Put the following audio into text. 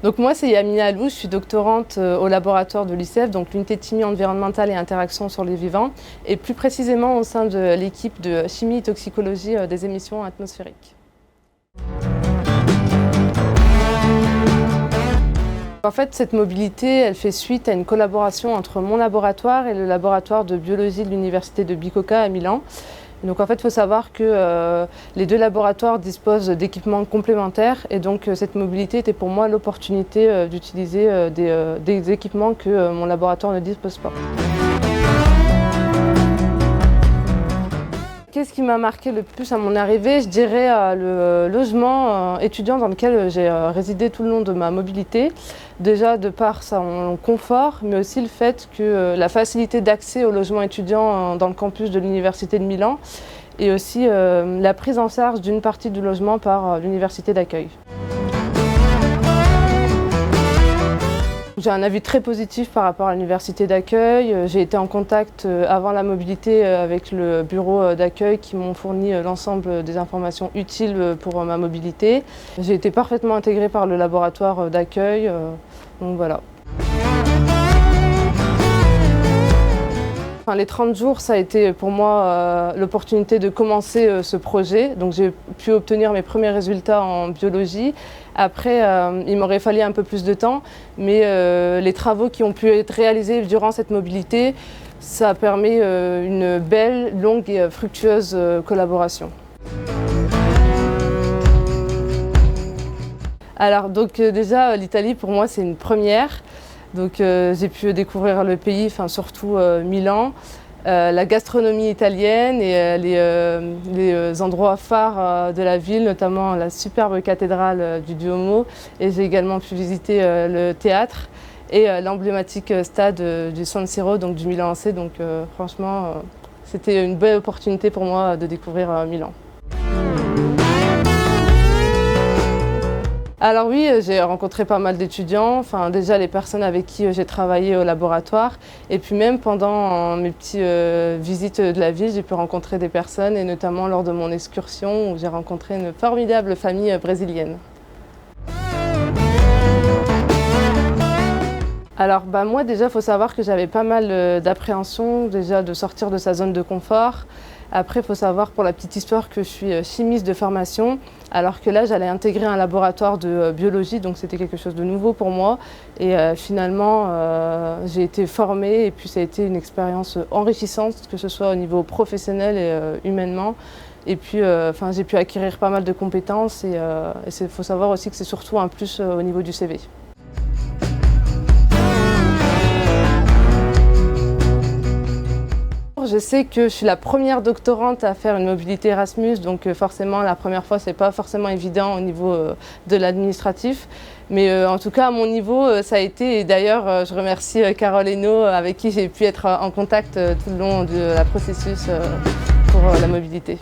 Donc moi c'est Yamina Alou, je suis doctorante au laboratoire de l'UICEF, donc l'unité de chimie environnementale et interaction sur les vivants, et plus précisément au sein de l'équipe de chimie et toxicologie des émissions atmosphériques. En fait, cette mobilité, elle fait suite à une collaboration entre mon laboratoire et le laboratoire de biologie de l'université de Bicocca à Milan. Donc en fait, il faut savoir que les deux laboratoires disposent d'équipements complémentaires et donc cette mobilité était pour moi l'opportunité d'utiliser des équipements que mon laboratoire ne dispose pas. Qu'est-ce qui m'a marqué le plus à mon arrivée? Je dirais le logement étudiant dans lequel j'ai résidé tout le long de ma mobilité. Déjà de par son confort, mais aussi le fait que la facilité d'accès au logement étudiant dans le campus de l'Université de Milan et aussi la prise en charge d'une partie du logement par l'université d'accueil. J'ai un avis très positif par rapport à l'université d'accueil. J'ai été en contact avant la mobilité avec le bureau d'accueil qui m'ont fourni l'ensemble des informations utiles pour ma mobilité. J'ai été parfaitement intégrée par le laboratoire d'accueil, donc voilà. Les 30 jours, ça a été pour moi l'opportunité de commencer ce projet. Donc j'ai pu obtenir mes premiers résultats en biologie. Après, il m'aurait fallu un peu plus de temps, mais les travaux qui ont pu être réalisés durant cette mobilité, ça permet une belle, longue et fructueuse collaboration. Alors donc déjà, l'Italie pour moi c'est une première. Donc j'ai pu découvrir le pays, surtout Milan, la gastronomie italienne et les endroits phares de la ville, notamment la superbe cathédrale du Duomo. Et j'ai également pu visiter le théâtre et l'emblématique stade du San Siro, donc du Milan AC. Donc franchement, c'était une belle opportunité pour moi de découvrir Milan. Alors oui, j'ai rencontré pas mal d'étudiants, déjà les personnes avec qui j'ai travaillé au laboratoire et puis même pendant mes petites visites de la ville, j'ai pu rencontrer des personnes et notamment lors de mon excursion où j'ai rencontré une formidable famille brésilienne. Alors moi déjà, il faut savoir que j'avais pas mal d'appréhension déjà de sortir de sa zone de confort. Après, il faut savoir pour la petite histoire que je suis chimiste de formation, alors que là, j'allais intégrer un laboratoire de biologie, donc c'était quelque chose de nouveau pour moi. Et finalement, j'ai été formée et puis ça a été une expérience enrichissante, que ce soit au niveau professionnel et humainement. Et puis, j'ai pu acquérir pas mal de compétences et il faut savoir aussi que c'est surtout un plus au niveau du CV. Je sais que je suis la première doctorante à faire une mobilité Erasmus, donc forcément la première fois c'est pas forcément évident au niveau de l'administratif. Mais en tout cas à mon niveau ça a été, et d'ailleurs je remercie Carole Hainaut avec qui j'ai pu être en contact tout le long de la processus pour la mobilité.